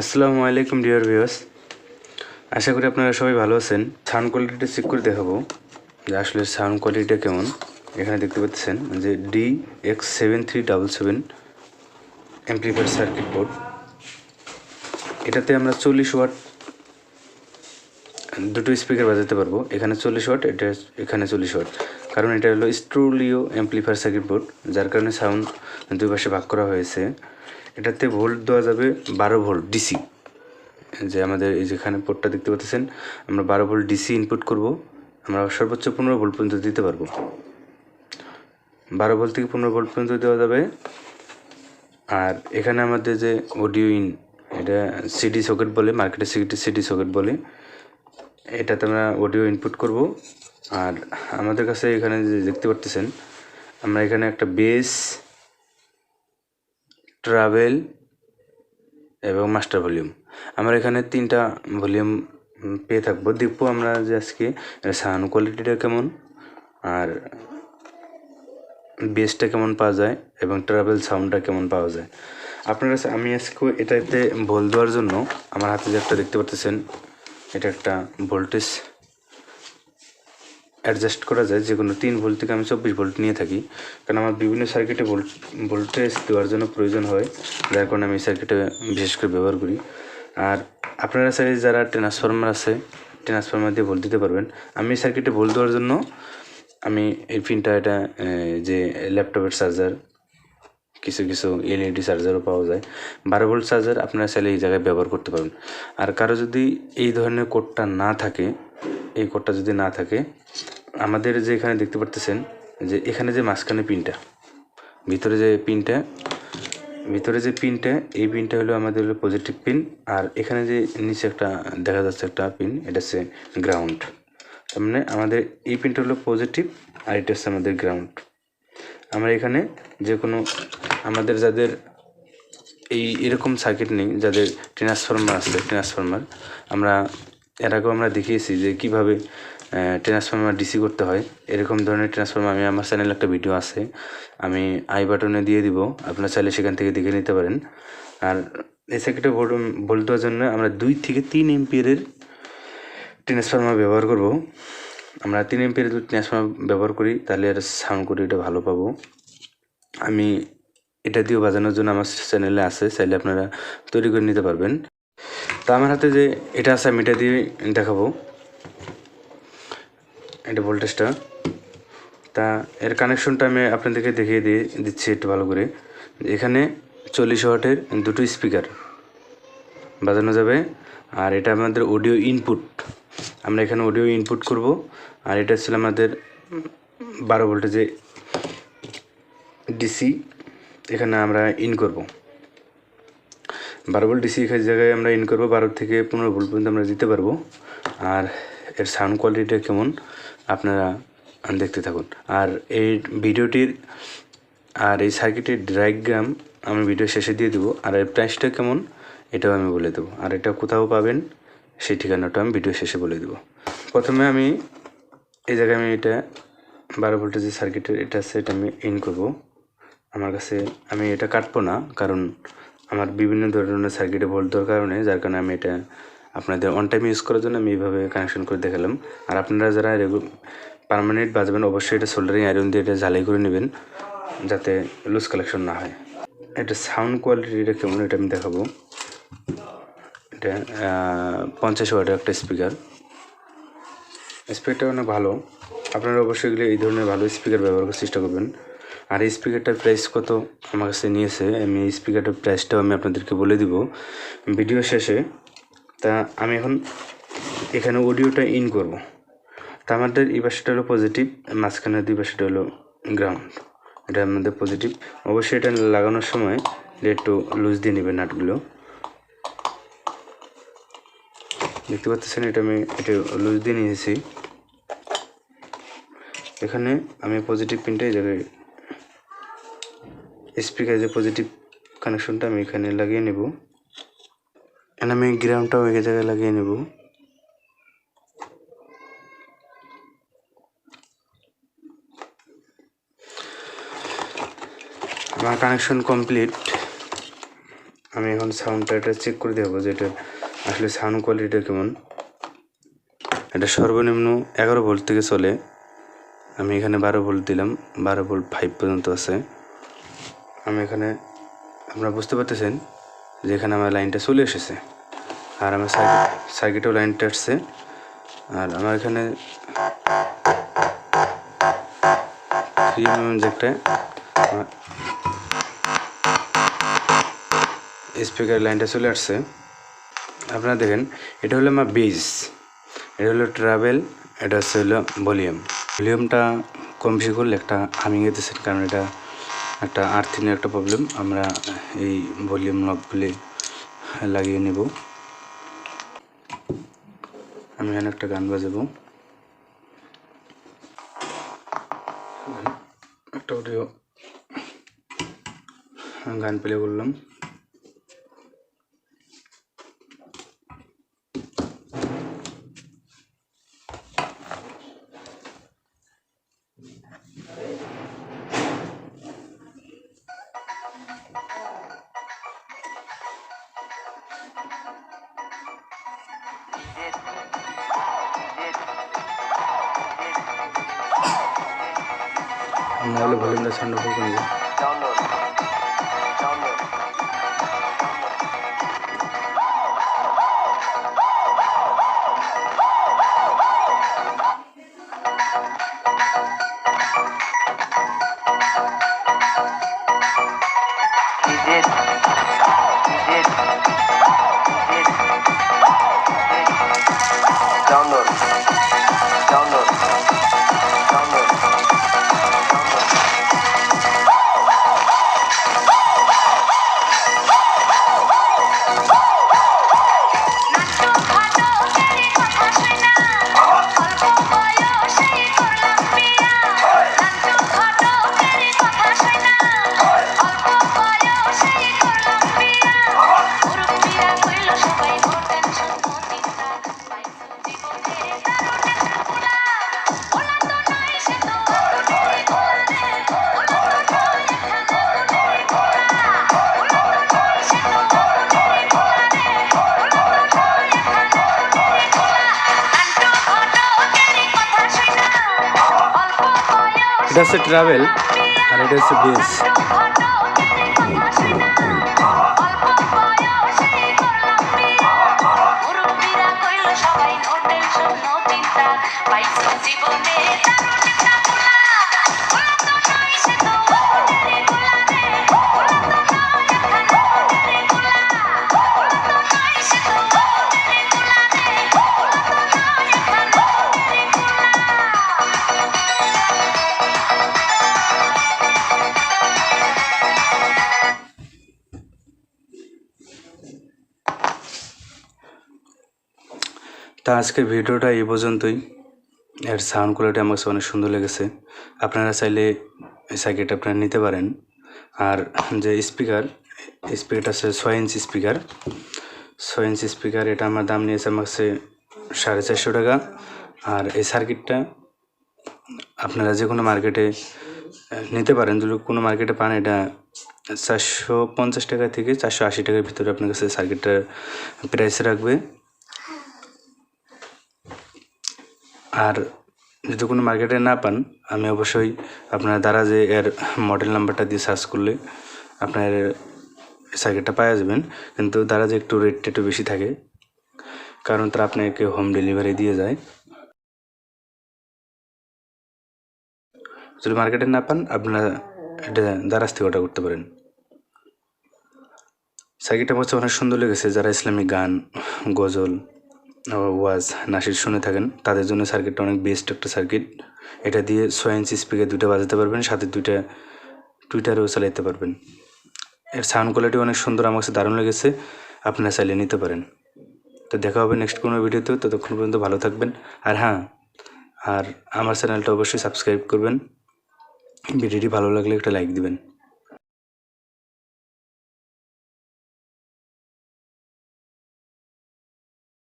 আসসালামু আলাইকুম dear viewers, আশা করি আপনারা সবাই ভালো আছেন। সাউন্ড কোয়ালিটিটা চেক করে দেখাবো যে আসলে সাউন্ড কোয়ালিটিটা কেমন। এখানে দেখতে পাচ্ছেন যে DX7377 অ্যাম্প্লিফায়ার সার্কিট বোর্ড। এটাতে আমরা 40 ওয়াট দুটো স্পিকার বাজাতে পারবো। এখানে 40 ওয়াট, এখানে 40 ওয়াট, কারণ এটা হলো স্টুডিও অ্যাম্প্লিফায়ার সার্কিট বোর্ড, যার কারণে সাউন্ড দুই পাশে ভাগ করা হয়েছে। এটাতে ভোল্ট দেওয়া যাবে 12 ভোল্ট ডিসি। যে আমাদের এই যেখানে পোর্টটা দেখতে পাচ্ছেন, আমরা 12 ভোল্ট ডিসি ইনপুট করব। আমরা সর্বোচ্চ 15 ভোল্ট পর্যন্ত দিতে পারবো। 12 ভোল্ট থেকে 15 ভোল্ট পর্যন্ত দেওয়া যাবে। আর এখানে আমাদের যে অডিও ইন, এটা সিডি সকেট বলে, মার্কেটে সিডি সকেট বলে। এটাতে আমরা অডিও ইনপুট করব। আর আমাদের কাছে এখানে যে দেখতে পাচ্ছেন, আমরা এখানে একটা বেস, ট্রাভেল এবং মাস্টার ভলিউম, আমরা এখানে 3টা ভলিউম পেয়ে থাকবো। দেখবো আমরা যে আজকে সাউন্ড কোয়ালিটিটা কেমন, আর বেসটা কেমন পাওয়া যায় এবং ট্রাভেল সাউন্ডটা কেমন পাওয়া যায়। আপনার কাছে আমি আজকে এটাতে ভোল দেওয়ার জন্য আমার হাতে যে একটা দেখতে পাচ্ছেন, এটা একটা ভোল্টেজ অ্যাডজাস্ট করা যায়। যে কোনো 3 ভোল্ট থেকে আমি 24 ভোল্ট নিয়ে থাকি, কারণ আমার বিভিন্ন সার্কিটে ভোল্টেজ দেওয়ার জন্য প্রয়োজন হয়, যার কারণে আমি সার্কিটে বিশেষ করে ব্যবহার করি। আর আপনারা চাইলে যারা ট্রান্সফরমার আছে, ট্রান্সফরমার দিয়ে ভোল্ট দিতে পারবেন। আমি সার্কিটে ভোল্ট দেওয়ার জন্য আমি এই পিনটা, এটা যে ল্যাপটপের চার্জার, কিছু কিছু এলইডি চার্জারও পাওয়া যায়, 12 ভোল্ট চার্জার আপনারা চাইলে এই জায়গায় ব্যবহার করতে পারবেন। আর কারো যদি এই ধরনের কোডটা না থাকে, এই কোডটা যদি না থাকে, আমাদের যে এখানে দেখতে পারতেছেন যে এখানে যে মাঝখানে পিনটা, ভিতরে যে পিনটা, এই পিনটা হলো আমাদের হলো পজিটিভ পিন। আর এখানে যে নিচে একটা দেখা যাচ্ছে একটা পিন, এটা হচ্ছে গ্রাউন্ড। তার মানে আমাদের এই পিনটা হলো পজিটিভ, আর এটা হচ্ছে আমাদের গ্রাউন্ড। আমরা এখানে যে কোনো, আমাদের যাদের এরকম সার্কিট নেই, যাদের ট্রান্সফরমার আছে, ট্রান্সফরমার আমরা এর আগেও আমরা দেখিয়েছি যে কীভাবে ট্রান্সফরমার ডিসি করতে হয়। এরকম ধরনের ট্রান্সফরমার আমি আমার চ্যানেলে একটা ভিডিও আছে, আমি আই বাটনে দিয়ে দিব, আপনারা চাইলে সেখান থেকে দেখে নিতে পারেন। আর এই সার্কিটে ভোল্ট দেওয়ার জন্য আমরা 2 থেকে 3 এম্পিয়ারের ট্রান্সফরমার ব্যবহার করব। আমরা 3 এম্পিয়ারের যদি ট্রান্সফরমার ব্যবহার করি, তাহলে আর সাউন্ড কোয়ালিটিটা ভালো পাবো। আমি এটা দিয়েও বাজানোর জন্য আমার চ্যানেলে আছে, চাইলে আপনারা তৈরি করে নিতে পারবেন। তো আমার হাতে যে এটা আছে, আমি এটা দিয়ে দেখাবো এটা ভোল্টেজটা। তা এর কানেকশনটা আমি আপনাদেরকে দেখিয়ে দিচ্ছি একটু ভালো করে। এখানে 40 ওয়াটের দুটো স্পিকার বাজানো যাবে। আর এটা আমাদের অডিও ইনপুট, আমরা এখানে অডিও ইনপুট করব। আর এটা ছিল আমাদের 12 ভোল্টের যে ডিসি, এখানে আমরা ইন করব। 12 ভোল্ট ডিসি এখানে জায়গায় আমরা ইন করব। 12 থেকে 15 ভোল্ট পর্যন্ত আমরা দিতে পারবো। আর এর সাউন্ড কোয়ালিটিটা কেমন আপনারা দেখতে থাকুন। আর এই ভিডিওটির আর এই সার্কিটের ডায়াগ্রাম আমি ভিডিও শেষে দিয়ে দেবো। আর এর প্রাইসটা কেমন এটাও আমি বলে দেবো। আর এটা কোথাও পাবেন সেই ঠিকানাটা আমি ভিডিও শেষে বলে দেবো। প্রথমে আমি এই জায়গায় আমি এটা 12 ভোল্টের যে সার্কিটের এটা আছে, এটা আমি ইন করব। আমার কাছে আমি এটা কাটবো না, কারণ আমার বিভিন্ন ধরনের সার্কিটে ভোল্ট দেওয়ার কারণে, যার কারণে আমি এটা আপনাদের অন টাইম ইউজ করার জন্য আমি এইভাবে কানেকশন করে দেখালাম। আর আপনারা যারা পার্মানেন্ট বাজাবেন, অবশ্যই এটা সোল্ডারিং আয়রন দিয়ে এটা ঝালাই করে নেবেন, যাতে লুজ কালেকশন না হয়। এটা সাউন্ড কোয়ালিটিটা কেমন এটা আমি দেখাবো। এটা 50 ওয়াটের একটা স্পিকারটা অনেক ভালো। আপনারা অবশ্যই গেলে এই ধরনের ভালো স্পিকার ব্যবহার করার চেষ্টা করবেন। আর এই স্পিকারটার প্রাইস কত আমার কাছে নিয়েছে, আমি এই স্পিকারটার প্রাইসটাও আমি আপনাদেরকে বলে দিব ভিডিও শেষে। তা আমি এখন এখানে অডিওটা ইন করব। তা আমাদের এই পাশটা হলো পজিটিভ, মাঝখানে দুই পাশটা হলো গ্রাউন্ড। এটা আমাদের পজিটিভ। অবশ্যই এটা লাগানোর সময় একটু লুজ দিয়ে নেবেন নাটগুলো। দেখতে পাচ্ছেন এটা আমি লুজ দিয়ে নিয়েছি। এখানে আমি পজিটিভ পিনটা এই জায়গায়, স্পিকার যে পজিটিভ কানেকশনটা আমি এখানে লাগিয়ে নেব। এখানে আমি গ্রাউন্ডটাও এক জায়গায় লাগিয়ে নেব। আমার কানেকশন কমপ্লিট। আমি এখন সাউন্ডটা এটা চেক করে দেখবো যে এটা আসলে সাউন্ড কোয়ালিটিটা কেমন। এটা সর্বনিম্ন 11 ভোল্ট থেকে চলে, আমি এখানে 12 ভোল্ট দিলাম, 12 ভোল্ট 5 পর্যন্ত আছে। আমি এখানে আপনারা বুঝতে পারতেছেন যে এখানে আমার লাইনটা চলে এসেছে, আর আমার সার্কিটেও লাইনটা আসছে। আর আমার এখানে একটা স্পিকার লাইনটা চলে আসছে। আপনারা দেখেন এটা হলো আমার বেস, এটা হলো ট্রাভেল, এটা হচ্ছে হলো ভলিউমটা কম বেশি করলে একটা হামিং দিতেছেন, কারণ এটা একটা আর্থিনের একটা প্রবলেম। আমরা এই ভলিউম নবগুলি লাগিয়ে নেব। আমি এখানে একটা গান বাজাবো, একটা অডিও গান প্লে করলাম। নাহলে ভলিউমটা সাউন্ড ফুল করে দেব। এটা হচ্ছে ট্রাভেল আর এটা হচ্ছে বেস। তা আজকের ভিডিওটা এই পর্যন্তই। এর সাউন্ড কোয়ালিটি আমার কাছে অনেক সুন্দর লেগেছে। আপনারা চাইলে এই সার্কিট আপনারা নিতে পারেন। আর যে স্পিকারটা হচ্ছে 6 ইঞ্চি স্পিকার, 6 ইঞ্চি স্পিকার। এটা আমার দাম নিয়েছে আমার কাছে 450 টাকা। আর এই সার্কিটটা আপনারা যে কোনো মার্কেটে নিতে পারেন, যদি কোনো মার্কেটে পান এটা 450 টাকা থেকে 480 টাকার ভিতরে আপনার কাছে সার্কিটটার প্রাইস রাখবে। আর যদি কোনো মার্কেটে না পান, আমি অবশ্যই আপনার দ্বারা যে এর মডেল নাম্বারটা দিয়ে সার্চ করলে আপনার সার্কিটটা পাওয়া যাবেন। কিন্তু দ্বারা যে একটু রেটটা একটু বেশি থাকে, কারণ তারা আপনাকে হোম ডেলিভারি দিয়ে যায়। যদি মার্কেটে না পান, আপনারা এটা দ্বারাজ থেকে অর্ডার করতে পারেন। সার্কিটটা হচ্ছে অনেক সুন্দর লেগেছে। যারা ইসলামিক গান, গজল, ওয়াজ, নাশিদ শুনে থাকেন, তাদের জন্য সার্কিটটা অনেক বেস্ট একটা সার্কিট। এটা দিয়ে 6 ইঞ্চি স্পিকার 2টা বাজাতে পারবেন, সাথে 2টা টুইটারও চালাতে পারবেন। এর সাউন্ড কোয়ালিটি অনেক সুন্দর, আমার কাছে দারুণ লেগেছে। আপনারা চাইলে নিতে পারেন। তো দেখা হবে নেক্সট কোনো ভিডিওতে। ততক্ষণ পর্যন্ত ভালো থাকবেন। আর হ্যাঁ, আর আমার চ্যানেলটা অবশ্যই সাবস্ক্রাইব করবেন। ভিডিওটি ভালো লাগলে একটা লাইক দিবেন।